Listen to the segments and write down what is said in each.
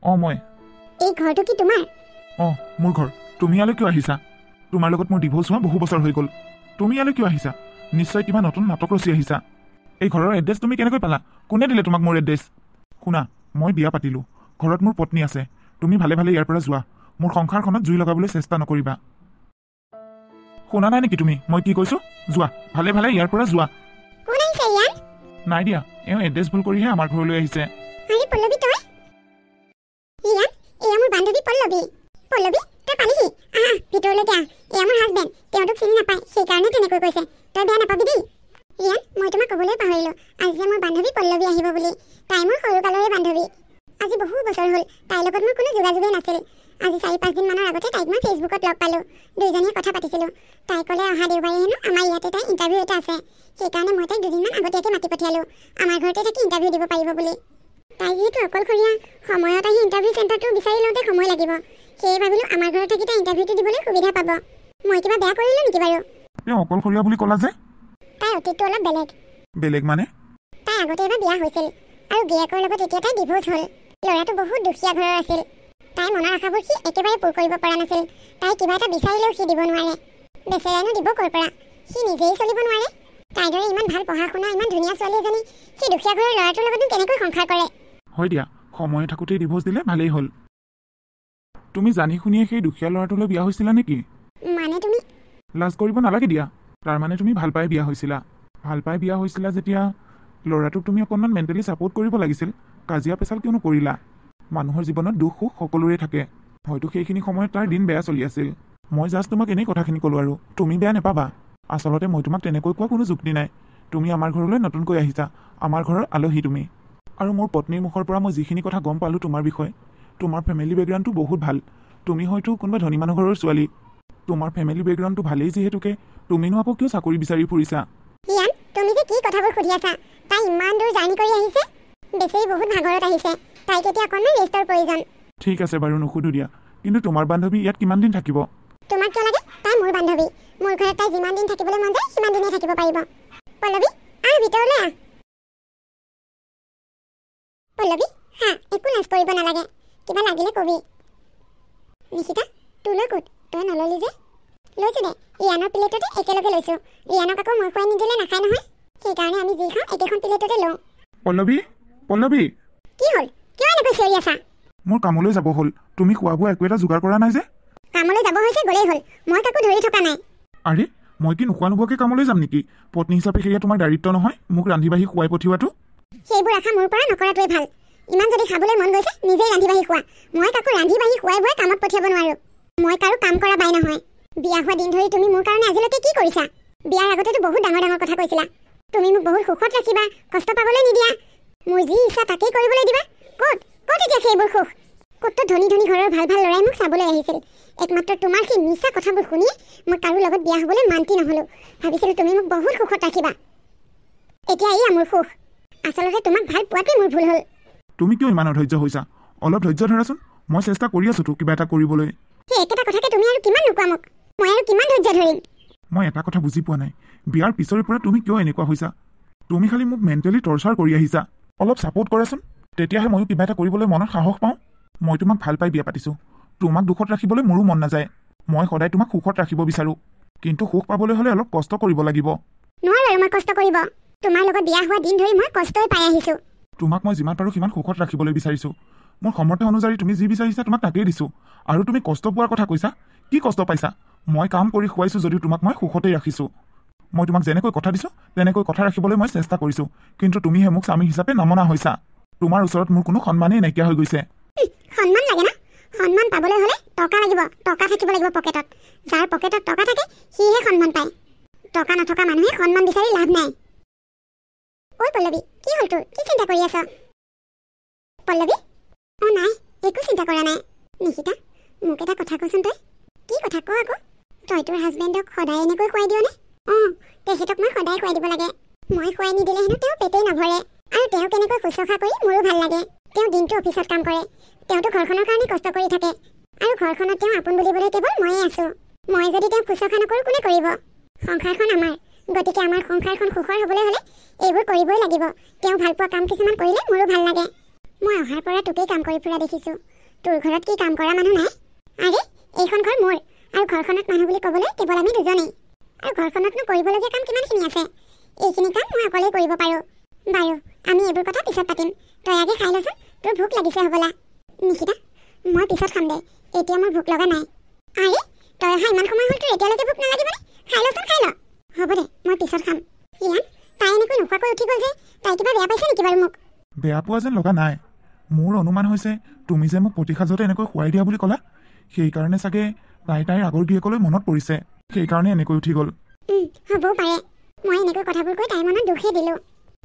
মই এই ঘৰটো কি তোমাৰ? মোৰ ঘৰ। তুমি ইয়ালৈ কিয় আহিছা? তোমাৰ লগত মোৰ ডিভোৰ্চ হোৱা বহু বছৰ হৈ গ'ল। তুমি ইয়ালৈ কিয় আহিছা? নিশ্চয় কিবা নতুন নাটক ৰচি আহিছা। এই ঘৰৰ এড্ৰেছ তুমি কেনেকৈ পালা? কোনে দিলে তোমাক মোৰ এড্ৰেছ? শুনা, মই বিয়া পাতিলোঁ, ঘৰত মোৰ পত্নী আছে। তুমি ভালে ভালে ইয়াৰ পৰা যোৱা। মোৰ সংসাৰখনত জুই লগাবলৈ চেষ্টা নকৰিবা। শুনা নাই নেকি তুমি মই কি কৈছোঁ? যোৱা, ভালে ভালে ইয়াৰ পৰা যোৱা। কোন আহিছে ইয়াত? নাই দিয়া, এওঁ এড্ৰেছ ভুল কৰিহে আমাৰ ঘৰলৈ আহিছে। আৰে পল্লৱী তই? ইয়াত এয়া মোৰ বান্ধৱী পল্লৱী। পল্লৱী তই পালিহি? আহা ভিতৰলৈকে আহ। এয়া মোৰ হাজবেণ্ড, তেওঁ তোক চিনি নাপায়, সেইকাৰণে তেনেকৈ কৈছে। তই বেয়া নাপাবি দেই। ইয়াত মই তোমাক ক'বলৈ পাহৰিলোঁ, আজি যে মোৰ বান্ধৱী পল্লৱী আহিব বুলি। তাই মোৰ সৰুকালৰে বান্ধৱী। আজি বহু বছৰ হ'ল তাইৰ লগত মোৰ কোনো যোগাযোগেই নাছিল। আজি 4-5 দিনমানৰ আগতে তাইক মই ফেচবুকত লগ পালোঁ। দুয়োজনীয়ে কথা পাতিছিলোঁ। তাই ক'লে অহা দেওবাৰে হেনো আমাৰ ইয়াতে তাই ইণ্টাৰভিউ এটা আছে। সেইকাৰণে মই তাইক 2 দিনমান আগতীয়াকৈ মাতি পঠিয়ালোঁ, আমাৰ ঘৰতে থাকি ইণ্টাৰভিউ দিব পাৰিব বুলি। তাই যিহেতু অকলশৰীয়া, সময়ত আহি ইণ্টাৰভিউ চেণ্টাৰটো বিচাৰি লওঁতে সময় লাগিব। সেয়ে ভাবিলোঁ আমাৰ ঘৰত থাকি তাই ইণ্টাৰভিউটো দিবলৈ সুবিধা পাব। মই কিবা বেয়া কৰিলোঁ নেকি বাৰু? তেওঁ অকলশৰীয়া বুলি ক'লা যে? তাইৰ অতীতটো অলপ বেলেগ। বেলেগ মানে? তাই আগতে এবাৰ বিয়া হৈছিল আৰু গিৰিয়েকৰ লগত এতিয়া তাই ডিভোৰ্চ হ'ল। ল'ৰাটো বহুত দুখীয়া ঘৰৰ আছিল। তাই মনৰ আশাবোৰ সি একেবাৰে পূৰ কৰিব পৰা নাছিল। তাই কিবা এটা বিচাৰিলেও সি দিব নোৱাৰে। বেচেৰাইনো দিব ক'ৰ পৰা? সি নিজেই চলিব নোৱাৰে। তাইৰ দৰে ইমান ভাল পঢ়া শুনা, ইমান ধুনীয়া ছোৱালী এজনী সেই দুখীয়া ঘৰৰ ল'ৰাটোৰ লগতনো কেনেকৈ সংসাৰ কৰে? হয় দিয়া, সময় থাকোঁতেই ডিভোৰ্চ দিলে ভালেই হ'ল। তুমি জানি শুনিয়ে সেই দুখীয়া ল'ৰাটোলৈ বিয়া হৈছিলা নেকি? মানে তুমি? লাজ কৰিব নালাগে দিয়া। তাৰমানে তুমি ভাল পাই বিয়া হৈছিলা। ভাল পাই বিয়া হৈছিলা যেতিয়া ল'ৰাটোক তুমি অকণমান মেণ্টেলি ছাপোৰ্ট কৰিব লাগিছিল। কাজিয়া পেচাল কিয়নো কৰিলা? মানুহৰ জীৱনত দুখ সুখ সকলোৰে থাকে। হয়তো সেইখিনি সময়ত তাৰ দিন বেয়া চলি আছিল। মই জাষ্ট তোমাক এনেই কথাখিনি ক'লোঁ আৰু তুমি বেয়া নাপাবা। আচলতে মই তোমাক তেনেকৈ কোৱা কোনো যুক্তি নাই। তুমি আমাৰ ঘৰলৈ নতুনকৈ আহিছা, আমাৰ ঘৰৰ আলহী তুমি। আৰু মোৰ পত্নীৰ মুখৰ পৰা মই যিখিনি কথা গম পালোঁ তোমাৰ বিষয়ে, তোমাৰ ফেমিলি বেকগ্ৰাউণ্ডটো বহুত ভাল। তুমি হয়তো কোনোবা ধনী মানুহ ঘৰৰ ছোৱালী। তোমাৰ ফেমিলি বেকগ্ৰাউণ্ডটো ভালেই যিহেতুকে তুমিনো আকৌ কিয় চাকৰি বিচাৰি ফুৰিছা? ইয়ান, তুমি যে কি কথাবোৰ সুধি আছা? তাই ইমান দূৰ জাৰ্ণি কৰি আহিছে, বেছি বহুত ভাগৰত আহিছে। তাইক এতিয়া অকণমান ৰেষ্টৰ প্ৰয়োজন। ঠিক আছে বাৰু, নুসুধো দিয়া। কিন্তু তোমাৰ বান্ধৱী ইয়াত কিমান দিন থাকিব? তোমাক কিয় লাগে? তাই মোৰ বান্ধৱী। মোৰ ঘৰত তাই যিমান দিন থাকিবলৈ মন যায় সিমান দিনেই থাকিব পাৰিব। পল্লৱী আহ ভিতৰলৈ আহ। পল্লৱী হা, একো লাজ কৰিব নালাগে। কিবা লাগিলে কবি। নিশিতা তোলৈ ক'ত? তই নললি যে? লৈছোঁ দে, ৰিয়ানৰ প্লেটতে একেলগে লৈছোঁ। ৰিয়ানক আকৌ মই খুৱাই নিদিলে নাখায় নহয়। সেইকাৰণে আমি যি খাওঁ একেখন প্লেটতে লওঁ। পল্লৱী পল্লৱী কি হ'ল? কিয় এনেকৈ চিঞৰি আছা? মোৰ কামলৈ যাব হ'ল। তুমি খোৱা বোৱা একো এটা যোগাৰ কৰা নাই যে? কামলৈ যাব হৈছে গ'লেই হ'ল, মই কাকো ধৰি থকা নাই। আৰে মই কি নোখোৱা নোবোৱাকৈ কামলৈ যাম নেকি? পত্নী হিচাপে সেয়া তোমাৰ দায়িত্ব নহয় মোক ৰান্ধি বাঢ়ি খুৱাই পঠিওৱাটো? সেইবোৰ আশা মোৰ পৰা নকৰাটোৱে ভাল। ইমান যদি খাবলৈ মন গৈছে নিজেই ৰান্ধি বাঢ়ি খোৱা। মই কাকো ৰান্ধি বাঢ়ি খুৱাই বুৱাই কামত পঠিয়াব নোৱাৰোঁ। মই কাৰো কাম কৰা বাই নহয়। বিয়া হোৱা দিন ধৰি তুমি মোৰ কাৰণে আজিলৈকে কি কৰিছা? বিয়াৰ আগতেতো বহুত ডাঙৰ ডাঙৰ কথা কৈছিলা। তুমি মোক বহুত সুখত ৰাখিবা, কষ্ট পাবলৈ নিদিয়া, মোৰ যি ইচ্ছা তাকেই কৰিবলৈ দিবা। ক'ত ক'ত এতিয়া সেইবোৰ সুখ? ক'ত ধনী ধনী ঘৰৰ ভাল ভাল ল'ৰাই মোক চাবলৈ আহিছিল। একমাত্ৰ তোমাৰ সেই মিছা কথাবোৰ শুনিয়ে মই কাৰো লগত বিয়া হ'বলৈ মান্তি নহ'লোঁ। ভাবিছিলোঁ তুমি মোক বহুত সুখত ৰাখিবা। এতিয়া এয়া মোৰ সুখ। আচলতে তোমাক ভাল পোৱাটোৱে মোৰ ভুল হ'ল। তুমি কিয় ইমান অধৈৰ্য হৈছা? অলপ ধৈৰ্য ধৰাচোন। মই চেষ্টা কৰি আছোতো কিবা এটা কৰিবলৈ। সেই একেটা কথাকে তুমি আৰু কিমান নোকোৱা মোক? মই আৰু কিমান ধৈৰ্য ধৰিম? মই এটা কথা বুজি পোৱা নাই, বিয়াৰ পিছৰে পৰা তুমি কিয় এনেকুৱা হৈছা? তুমি খালি মোক মেণ্টেলি টৰ্চাৰ কৰি আহিছা। অলপ ছাপোৰ্ট কৰাচোন, তেতিয়াহে ময়ো কিবা এটা কৰিবলৈ মনত সাহস পাওঁ। মই তোমাক ভাল পাই বিয়া পাতিছোঁ। তোমাক দুখত ৰাখিবলৈ মোৰো মন নাযায়। মই সদায় তোমাক সুখত ৰাখিব বিচাৰোঁ। কিন্তু সুখ পাবলৈ হ'লে অলপ কষ্ট কৰিব লাগিব। নোৱাৰো আৰু মই কষ্ট কৰিব। তোমাৰ লগত বিয়া হোৱা দিন ধৰি মই কষ্টই পাই আহিছোঁ। তোমাক মই যিমান পাৰোঁ সিমান সুখত ৰাখিবলৈ বিচাৰিছোঁ। মোৰ সামৰ্থ্য অনুযায়ী তুমি যি বিচাৰিছা তোমাক তাকেই দিছোঁ। আৰু তুমি কষ্ট পোৱাৰ কথা কৈছা। কি কষ্ট পাইছা? মই কাম কৰি খুৱাইছোঁ যদিও তোমাক মই সুখতেই ৰাখিছোঁ। মই তোমাক যেনেকৈ কথা দিছোঁ তেনেকৈ কথা ৰাখিবলৈ মই চেষ্টা কৰিছোঁ। কিন্তু তুমিহে মোক স্বামী হিচাপে নমনা হৈছা। তোমাৰ ওচৰত মোৰ কোনো সন্মানেই নাইকিয়া হৈ গৈছে। সন্মান লাগে না? সন্মান পাবলৈ হ'লে টকা লাগিব, টকা থাকিব লাগিব পকেটত। যাৰ পকেটত টকা থাকে সিহে সন্মান পায়। টকা নথকা মানুহে সন্মান বিচাৰি লাভ নাই। ঐ পল্লৱী, কি হ'ল তোৰ? কি চিন্তা কৰি আছ? পল্লৱী অঁ নাই, একো চিন্তা কৰা নাই। নিশিতা মোক এটা কথা কচোন তই। কি কথা ক আকৌ? তই তোৰ হাজবেণ্ডক সদায় এনেকৈ খুৱাই দিয়নে? অঁ, তেখেতক মই সদায় খুৱাই দিব লাগে। মই খুৱাই নিদিলে হেনো তেওঁ পেটেই নভৰে। আৰু তেওঁ কেনেকৈ শুশ্ৰূষা কৰি মোৰো ভাল লাগে। তেওঁ দিনটো অফিচত কাম কৰে। তেওঁতো ঘৰখনৰ কাৰণে কষ্ট কৰি থাকে। আৰু ঘৰখনত তেওঁ আপোন বুলিবলৈ কেৱল ময়ে আছোঁ। মই যদি তেওঁক শুশ্ৰূষা নকৰোঁ কোনে কৰিব? সংসাৰখন আমাৰ, গতিকে আমাৰ সংসাৰখন সুখৰ হ'বলৈ হ'লে এইবোৰ কৰিবই লাগিব। তেওঁ ভাল পোৱা কাম কিছুমান কৰিলে মোৰো ভাল লাগে। মই অহাৰ পৰা তোকেই কাম কৰি ফুৰা দেখিছোঁ। তোৰ ঘৰত কি কাম কৰা মানুহ নাই? আৰে এইখন ঘৰ মোৰ, আৰু ঘৰখনত মানুহ বুলি ক'বলৈ কেৱল আমি দুজনেই। আৰু ঘৰখনতনো কৰিবলগীয়া কাম কিমানখিনি আছে? এইখিনি কাম মই অকলেই কৰিব পাৰোঁ। বাৰু আমি এইবোৰ কথা পিছত পাতিম, তই আগে খাই লচোন, তোৰ ভোক লাগিছে হ'বলা। নিকিতা, মই পিছত খাম দে, এতিয়া মোৰ ভোক লগা নাই। আৰে তই অহা ইমান সময় হ'ল, তোৰ এতিয়ালৈকে ভোক নালাগিবনে? খাই লচোন, খাই ল। হ'ব দে, মই পিছত খাম। ৰিয়ান, তাই এনেকৈ নোখোৱাকৈ উঠি গ'ল যে, তাই কিবা বেয়া পাইছে নেকি বাৰু মোক? বেয়া পোৱা যেন লগা নাই। মোৰ অনুমান হৈছে তুমি যে মোক প্ৰতিসাজতে এনেকৈ খুৱাই দিয়া বুলি ক'লা, সেইকাৰণে চাগে তাইৰ আগৰ গিৰিয়েকলৈ মনত পৰিছে, সেইকাৰণে এনেকৈ উঠি গ'ল। হ'বও পাৰে, মই এনেকৈ কথাবোৰ কৈ তাইৰ মনত দুখেই দিলোঁ।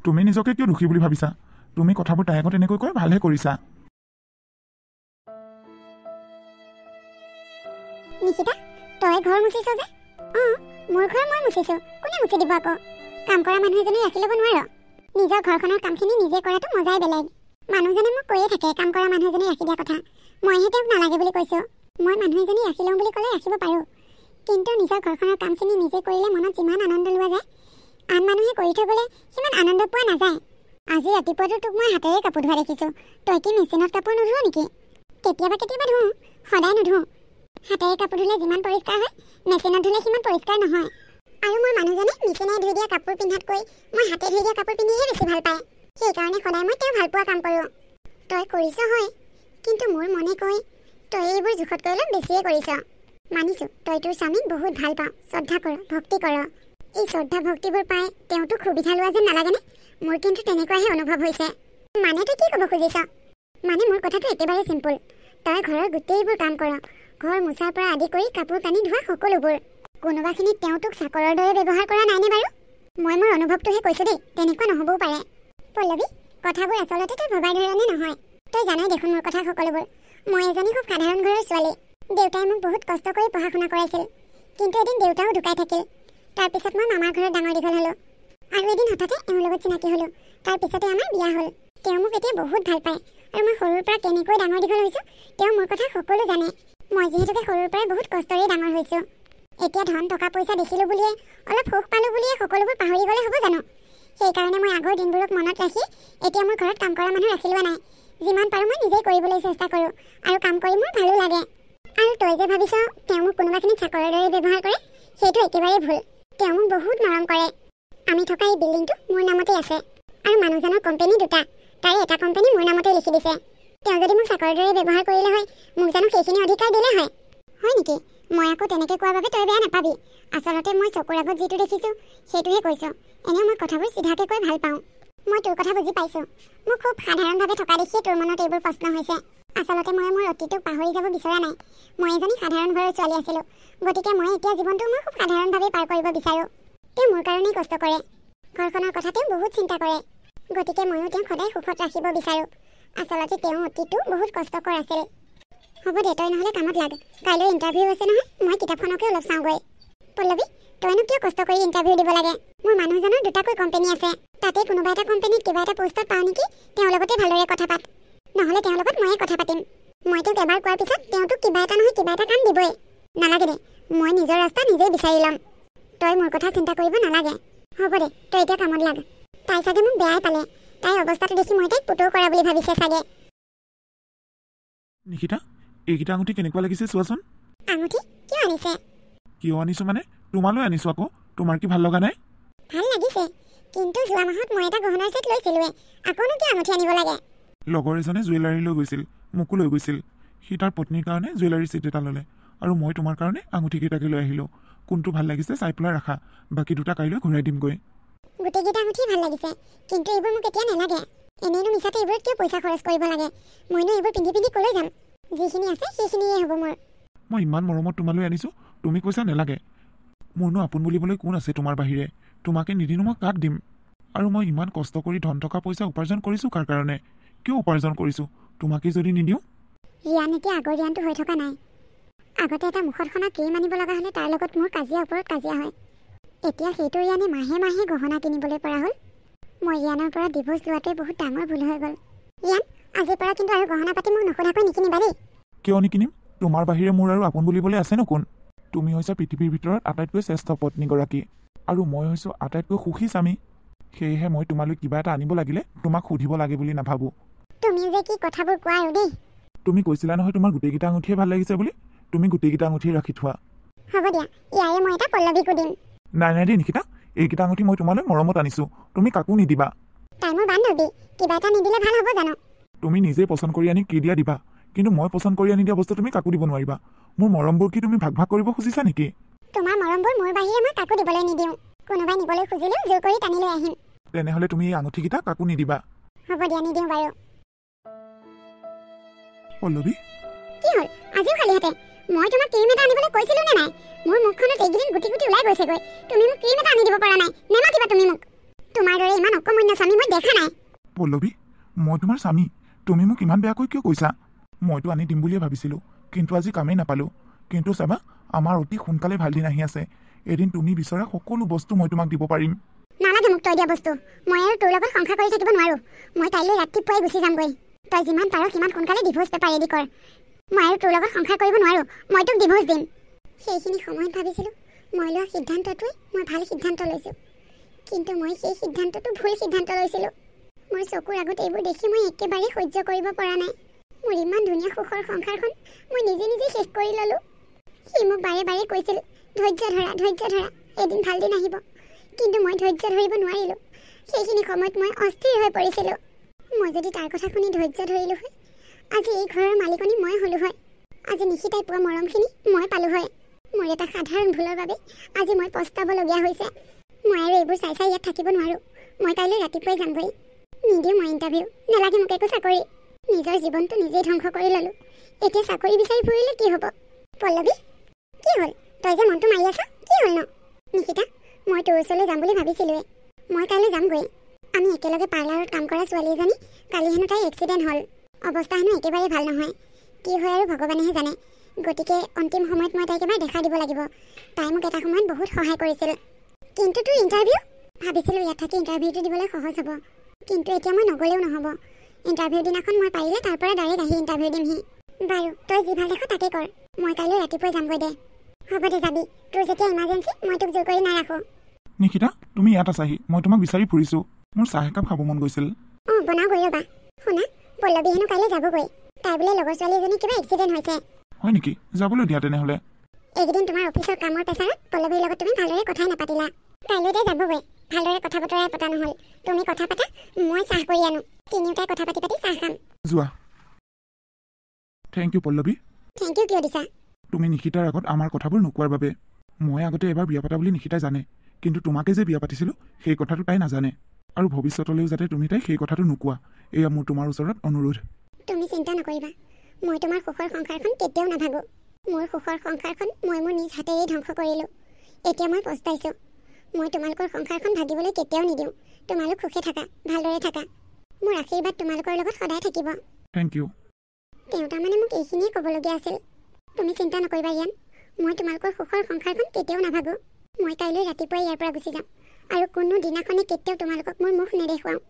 তুমি নিজকে কিয় দুখী বুলি ভাবিছা? তুমি কথাবোৰ তাইৰ আগত এনেকৈ কৈ ভালহে কৰিছা। নিকিতা, তই ঘৰ মুচিছ যে? অঁ, মোৰ ঘৰ মই মুচিছোঁ, কোনে মুচি দিব আকৌ? কাম কৰা মানুহ এজনী ৰাখি ল'ব নোৱাৰ? নিজৰ ঘৰখনৰ কামখিনি নিজে কৰাটো মজাই বেলেগ। মানুহজনে মোক কৈয়ে থাকে কাম কৰা মানুহ এজনী ৰাখি দিয়া কথা, মইহে তেওঁক নালাগে বুলি কৈছোঁ। মই মানুহ এজনী ৰাখি লওঁ বুলি ক'লে ৰাখিব পাৰোঁ, কিন্তু নিজৰ ঘৰখনৰ কামখিনি নিজে কৰিলে মনত যিমান আনন্দ লোৱা যায়, আন মানুহে কৰি থৈ গ'লে সিমান আনন্দ পোৱা নাযায়। আজি ৰাতিপুৱাতো তোক মই হাতেৰে কাপোৰ ধোৱা দেখিছোঁ, তই কি মেচিনত কাপোৰ নোধোৱ নেকি? কেতিয়াবা কেতিয়াবা ধোওঁ, সদায় নোধোওঁ। হাতেৰে কাপোৰ ধুলে যিমান পৰিষ্কাৰ হয়, মেচিনত ধুলে সিমান পৰিষ্কাৰ নহয়। আৰু মোৰ মানুহজনে মেচিনে ধুই দিয়া কাপোৰ পিন্ধাতকৈ মই হাতে ধুই দিয়া কাপোৰ পিন্ধিহে বেছি ভাল পায়, সেইকাৰণে সদায় মই তেওঁ ভাল পোৱা কাম কৰোঁ। তই কৰিছ হয়, কিন্তু মোৰ মনে কয় তই এইবোৰ জোখতকৈ অলপ বেছিয়ে কৰিছ। মানিছোঁ তই তোৰ স্বামীক বহুত ভাল পাওঁ, শ্ৰদ্ধা কৰ, ভক্তি কৰ। এই শ্ৰদ্ধা ভক্তিবোৰ পাই তেওঁতো সুবিধা লোৱা যেন নালাগেনে? মোৰ কিন্তু তেনেকুৱাহে অনুভৱ হৈছে। মানে তই কি ক'ব খুজিছ? মানে মোৰ কথাটো একেবাৰে চিম্পুল, তই ঘৰৰ গোটেইবোৰ কাম কৰ, ঘৰ মোচাৰ পৰা আদি কৰি কাপোৰ কানি ধোৱা সকলোবোৰ। কোনোবাখিনিত তেওঁ তোক চাকৰৰ দৰে ব্যৱহাৰ কৰা নাইনে বাৰু? মই মোৰ অনুভৱটোহে কৈছোঁ দেই, তেনেকুৱা নহ'বও পাৰে। পল্লৱী, কথাবোৰ আচলতে তই ভবাৰ ধৰণে নহয়। তই জানাই দেখোন মোৰ কথা সকলোবোৰ। মই এজনী খুব সাধাৰণ ঘৰৰ ছোৱালী। দেউতাই মোক বহুত কষ্ট কৰি পঢ়া শুনা কৰাইছিল, কিন্তু এদিন দেউতাও ঢুকাই থাকিল। তাৰপিছত মই মামাৰ ঘৰত ডাঙৰ দীঘল হ'লোঁ, আৰু এদিন হঠাতে এওঁৰ লগত চিনাকি হ'লোঁ। তাৰপিছতে আমাৰ বিয়া হ'ল। তেওঁ মোক এতিয়া বহুত ভাল পায়, আৰু মই সৰুৰ পৰা কেনেকৈ ডাঙৰ দীঘল হৈছোঁ তেওঁ মোৰ কথা সকলো জানে। মই যিহেতুকে সৰুৰ পৰাই বহুত কষ্টৰেই ডাঙৰ হৈছোঁ। এতিয়া ধন টকা পইচা দেখিলোঁ বুলিয়ে, অলপ সুখ পালোঁ বুলিয়ে সকলোবোৰ পাহৰি গ'লে হ'ব জানো? সেইকাৰণে মই আগৰ দিনবোৰক মনত ৰাখি এতিয়া মোৰ ঘৰত কাম কৰা মানুহ ৰাখি লোৱা নাই। যিমান পাৰোঁ মই নিজেই কৰিবলৈ চেষ্টা কৰোঁ, আৰু কাম কৰি মোৰ ভালো লাগে। আৰু তই যে ভাবিছ তেওঁ মোক কোনোবাখিনিত চাকৰৰ দৰে ব্যৱহাৰ কৰে, সেইটো একেবাৰে ভুল। তেওঁ মোক বহুত মৰম কৰে। আমি থকা এই বিল্ডিংটো মোৰ নামতেই আছে, আৰু মানুহজনৰ কোম্পানী দুটা, তাৰে এটা কোম্পানী মোৰ নামতেই লিখি দিছে। তেওঁ যদি মোক চাকৰৰ দৰে ব্যৱহাৰ কৰিলে হয়, মোক জানো সেইখিনি অধিকাৰ দিলে হয়? হয় নেকি? মই আকৌ তেনেকৈ কোৱাৰ বাবে তই বেয়া নাপাবি। আচলতে মই চকুৰ আগত যিটো দেখিছোঁ সেইটোহে কৈছোঁ। এনেও মই কথাবোৰ চিধাকৈ কৈ ভাল পাওঁ। মই তোৰ কথা বুজি পাইছোঁ। মোক খুব সাধাৰণভাৱে থকা দেখিয়ে তোৰ মনত এইবোৰ প্ৰশ্ন হৈছে। আচলতে মই মোৰ অতীতক পাহৰি যাব বিচৰা নাই। মই এজনী সাধাৰণ ঘৰৰ ছোৱালী আছিলোঁ, গতিকে মই এতিয়া জীৱনটো মই খুব সাধাৰণভাৱে পাৰ কৰিব বিচাৰোঁ। তেওঁ মোৰ কাৰণেই কষ্ট কৰে, ঘৰখনৰ কথা তেওঁ বহুত চিন্তা কৰে, গতিকে ময়ো তেওঁক সদায় সুখত ৰাখিব বিচাৰোঁ। আচলতে তেওঁ অতীতো বহুত কষ্টকৰ আছিল। হ'ব দে, তই নহ'লে কামত লাগ। কাইলৈ ইণ্টাৰভিউ আছে নহয়, মই কিতাপখনকে অলপ চাওঁগৈ। পল্লৱী, তইনো কিয় কষ্ট কৰি ইণ্টাৰভিউ দিব লাগে? মোৰ মানুহজনৰ দুটাকৈ কোম্পানী আছে, তাতে কোনোবা এটা কোম্পানীত কিবা এটা পোষ্টত পাওঁ নেকি? তেওঁৰ লগতে ভালদৰে কথা পাত, নহ'লে তেওঁৰ লগত ময়ে কথা পাতিম। মই তেওঁক এবাৰ কোৱাৰ পিছত তেওঁ তোক কিবা এটা নহয় কিবা এটা কাম দিবই। নালাগে দে, মই নিজৰ ৰাস্তা নিজেই বিচাৰি ল'ম। তই মোৰ কথা চিন্তা কৰিব নালাগে। হ'ব দে, তই এতিয়া কামত লাগ। তাই চাগে মোক বেয়াই পালে, তাইৰ অৱস্থাটো দেখি মই তাইক পুতৌ কৰা বুলি ভাবিছে চাগে। নিকিতা, এইকেইটা আঙুঠি কেনেকুৱা লাগিছে চোৱাচোন। আঙুঠি কিয় আনিছে? কিয় আনিছোঁ মানে তোমালৈ আনিছোঁ আকৌ। তোমাৰ কি ভাল লগা নাই? ভাল লাগিছে, কিন্তু যোৱা মাহত মই এটা গহনাৰ ছেট লৈছিলোঁৱে, আকৌনো কি আঙুঠি আনিব লাগে? লগৰ এজনে জুৱেলাৰী লৈ গৈছিল, মোকো লৈ গৈছিল। সি তাৰ পত্নীৰ কাৰণে জুৱেলাৰী ছেট এটা ল'লে, আৰু মই তোমাৰ কাৰণে আঙুঠিকেইটাকে লৈ আহিলোঁ। কোনটো ভাল লাগিছে চাই পেলাই ৰাখা, বাকী দুটা কাইলৈ ঘূৰাই দিমগৈ। গোটেইকেইটা আঙুঠি ভাল লাগিছে, কিন্তু এইবোৰ মোক এতিয়া নালাগে। এনেইনো মিছাতে এইবোৰত কিয় পইচা খৰচ কৰিব লাগে? মইনো এইবোৰ পিন্ধি পিন্ধি ক'লৈ যাম? যিখিনি আছে সেইখিনিয়ে হ'ব মোৰ। মই ইমান মৰমত তোমালৈ আনিছোঁ, তুমি কৈছা নেলাগে। মোৰনো আপোন বুলিবলৈ কোন আছে তোমাৰ বাহিৰে? তোমাকে নিদিনো মই কাক দিম? আৰু মই ইমান কষ্ট কৰি ধন টকা পইচা উপাৰ্জন কৰিছোঁ কাৰ কাৰণে? কিয় উপাৰ্জন কৰিছোঁ? তোমাকে যদি নিদিওঁ? ৰিয়ান এতিয়া আগৰ ৰিয়ানটো হৈ থকা নাই। আগতে এটা মুখত সনা ক্ৰীম আনিব লগা হ'লে তাৰ লগত মোৰ কাজিয়া ওপৰত কাজিয়া হয়। এতিয়া সেইটো ৰিয়ানে মাহে মাহে গহনা কিনিবলৈ পৰা হ'ল। মই ৰিয়ানৰ পৰা ডিভোৰ্চ লোৱাটোৱে বহুত ডাঙৰ ভুল হৈ গ'ল। ৰিয়ান, আজিৰ পৰা কিন্তু আৰু গহনা পাতি মোক নোসোধাকৈ নিকিনিবা দেই। কিয় নিকিনিম? তোমাৰ বাহিৰে মোৰ আৰু আপোন বুলিবলৈ আছেনো কোন? তুমি হৈছা পৃথিৱীৰ ভিতৰত আটাইতকৈ শ্ৰেষ্ঠ পত্নীগৰাকী, আৰু মই হৈছোঁ আটাইতকৈ সুখী স্বামী। সেয়েহে মই তোমালৈ কিবা এটা আনিব লাগিলে তোমাক সুধিব লাগে বুলি নাভাবোঁ। তুমি যে কি কথাবোৰ কোৱা আৰু দেই। তুমি কৈছিলা নহয় তোমাৰ গোটেইকেইটা আঙুঠিয়ে ভাল লাগিছে বুলি, তুমি গোটেইকেইটা আঙুঠিয়ে ৰাখি থোৱা। হ'ব দিয়া, ইয়াৰে মই এটা পল্লৱীকো দিম। নাই নাই দেই নিকিতা, এইকেইটা আঙুঠি মই তোমালৈ মৰমত আনিছোঁ, তুমি কাকো নিদিবা। তাই মোৰ বান্ধৱী, কিবা এটা নিদিলে ভাল হ'ব জানো? তুমি নিজেই পচন্দ কৰি আনি কি দিয়া দিবা, কিন্তু মই পচন্দ কৰি আনি দিয়া বস্তু তুমি কাকো দিব নোৱাৰিবা। মোৰ মৰমবোৰ কি তুমি ভাগ ভাগ কৰিব খুজিছা নেকি? তোমাৰ মৰমবোৰ মোৰ বাহিৰে মই কাকো দিবলৈ নিদিওঁ। কোনোবাই নিবলৈ খুজিলেও জোৰ কৰি টানি লৈ আহিম। তেনেহ'লে তুমি এই আঙুঠিকেইটা কাকো নিদিবা। হ'ব দিয়া, নিদিওঁ বাৰু। পল্লৱী, কি হ'ল আজিও খালী হাতে? মই তোমাক ক্ৰীম এটা আনিবলৈ কৈছিলোঁ নে নাই? মোৰ মুখখনত এইকেইদিন গুটি গুটি ওলাই গৈছেগৈ। তুমি মোক ক্ৰীম এটা আনি দিব পৰা নাই, নেমাতিবা তুমি মোক। তোমাৰ দৰে ইমান অকমন্য স্বামী মই দেখা নাই। পল্লৱী, মই তোমাৰ স্বামী, তুমি মোক ইমান বেয়াকৈ কিয় কৈছা? মইতো আনি দিম বুলিয়ে ভাবিছিলোঁ, কিন্তু আজি কামেই নাপালোঁ। কিন্তু চাবা, আমাৰ অতি সোনকালে ভাল দিন আহি আছে। এদিন তুমি বিচৰা সকলো বস্তু মই তোমাক দিব পাৰিম। নালাগে মোক তই দিয়া বস্তু। মই আৰু তোৰ লগত সংসাৰ কৰি থাকিব নোৱাৰোঁ। মই কাইলৈ ৰাতিপুৱাই গুচি যামগৈ। তই যিমান পাৰ সিমান সোনকালে ডিভোৰ্চ পেপাৰ ৰেডি কৰ। মই আৰু তোৰ লগত সংসাৰ কৰিব নোৱাৰোঁ, মই তোক ডিভোৰ্চ দিম। সেইখিনি সময়ত ভাবিছিলোঁ মই লোৱা সিদ্ধান্তটোৱে মই ভাল সিদ্ধান্ত লৈছোঁ, কিন্তু মই সেই সিদ্ধান্তটো ভুল সিদ্ধান্ত লৈছিলোঁ। মোৰ চকুৰ আগত এইবোৰ দেখি মই একেবাৰে সহ্য কৰিব পৰা নাই। মোৰ ইমান ধুনীয়া সুখৰ সংসাৰখন মই নিজে নিজে শেষ কৰি ল'লোঁ। সি মোক বাৰে বাৰে কৈছিল, ধৈৰ্য ধৰা, এদিন ভাল দিন আহিব। কিন্তু মই ধৈৰ্য ধৰিব নোৱাৰিলোঁ। সেইখিনি সময়ত মই অস্থিৰ হৈ পৰিছিলোঁ। মই যদি তাৰ কথা শুনি ধৈৰ্য ধৰিলোঁ হয়, আজি এই ঘৰৰ মালিকনী মই হ'লোঁ হয়। আজি নিশিতাই পোৱা মৰমখিনি মই পালোঁ হয়। মোৰ এটা সাধাৰণ ভুলৰ বাবে আজি মই পস্তাবলগীয়া হৈছে। মই আৰু এইবোৰ চাই চাই ইয়াত থাকিব নোৱাৰোঁ। মই কাইলৈ ৰাতিপুৱাই যামগৈ। নিদিওঁ মই ইণ্টাৰভিউ, নালাগে মোক একো চাকৰি। নিজৰ জীৱনটো নিজেই ধ্বংস কৰি ল'লোঁ। এতিয়া চাকৰি বিচাৰি ফুৰিলে কি হ'ব? পল্লৱী, কি হ'ল? তই যে মনটো মাৰি আছ, কি হ'ল ন? নিশিতা, মই তোৰ ওচৰলৈ যাম বুলি ভাবিছিলোঁৱে। মই কাইলৈ যামগৈ। আমি একেলগে পাৰ্লাৰত কাম কৰা ছোৱালী এজনী কালি হেনো তাইৰ এক্সিডেণ্ট হ'ল। অৱস্থা হেনো একেবাৰে ভাল নহয়। কি হয় আৰু ভগৱানেহে জানে। গতিকে অন্তিম সময়ত মই তাইক এবাৰ দেখা দিব লাগিব। তাই মোক এটা সময়ত বহুত সহায় কৰিছিল। কিন্তু তোৰ ইণ্টাৰভিউ? ভাবিছিলোঁ ইয়াত থাকি ইণ্টাৰভিউটো দিবলৈ সহজ হ'ব, কিন্তু এতিয়া মই নগ'লেও নহ'ব। ইণ্টাৰভিউ দিনাখন মই পাৰিলে তাৰ পৰা ডাইৰেক্ট আহি ইণ্টাৰভিউ দিমহি। বাৰু, তই যি ভাল দেখ তাকে কৰ। মই কাইলৈ ৰাতিপুৱাই যামগৈ দে। হ'ব দে, যাবি। তোৰ যেতিয়া ইমাৰ্জেঞ্চি, মই তোক জোৰ কৰি নাৰাখোঁ। নিকিতা, তুমি ইয়াত আছাহি, মই তোমাক বিচাৰি ফুৰিছোঁ। মোৰ চাহ একাপ খাব মন গৈছিল। অঁ, বনাওঁ গৈ ৰ'বা। শুনা, পল্লৱী হেনো কাইলৈ যাবগৈ। তাই বোলে লগৰ ছোৱালী এজনী কিবা এক্সিডেণ্ট হৈছে। হয় নেকি? যাবলৈ দিয়া তেনেহ'লে। এইকেইদিন তোমাৰ অফিচৰ কামৰ প্ৰেছাৰত পল্লৱীৰ লগত তুমি ভালদৰে কথাই নাপাতিলা। কাইলৈ তাই যাবগৈ। ভালদৰে কথা বতৰাই পতা নহ'ল। তুমি কথা পাতা, মই চাহ কৰি আনো। তিনিওটাই কথা পাতি পাতি চাহ খাম। যোৱা। Thank you Pallavi. Thank you কিয় দিছা? তুমি নিশিতাৰ আগত আমাৰ কথাবোৰ নোকোৱাৰ বাবে। মই আগতে এবাৰ বিয়া পাতা বুলি নিশিতাই জানে, কিন্তু তোমাকে যে বিয়া পাতিছিলোঁ সেই কথাটো তাই নাজানে। আৰু ভৱিষ্যতলৈও যাতে তুমি তাইক সেই কথাটো নোকোৱা, এয়া মোৰ তোমাৰ ওচৰত অনুৰোধ। তুমি চিন্তা নকৰিবা, মই তোমাৰ সুখৰ সংসাৰখন কেতিয়াও নাভাগোঁ। মোৰ সুখৰ সংসাৰখন মই মোৰ নিজ হাতেৰেই ধ্বংস কৰিলোঁ। এতিয়া মই পস্তাইছোঁ। মই তোমালোকৰ সংসাৰখন ভাগিবলৈ কেতিয়াও নিদিওঁ। তোমালোক সুখে থাকা, ভালদৰে থাকা। মোৰ আশীৰ্বাদ তোমালোকৰ লগত সদায় থাকিব। Thank you. তেওঁ তাৰমানে মোক এইখিনিয়ে ক'বলগীয়া আছিল। তুমি চিন্তা নকৰিবা ৰিয়ান, মই তোমালোকৰ সুখৰ সংসাৰখন কেতিয়াও নাভাগোঁ। মই কাইলৈ ৰাতিপুৱাই ইয়াৰ পৰা গুচি যাম, আৰু কোনো দিনাখনে কেতিয়াও তোমালোকক মোৰ মুখ নেদেখুৱাওঁ।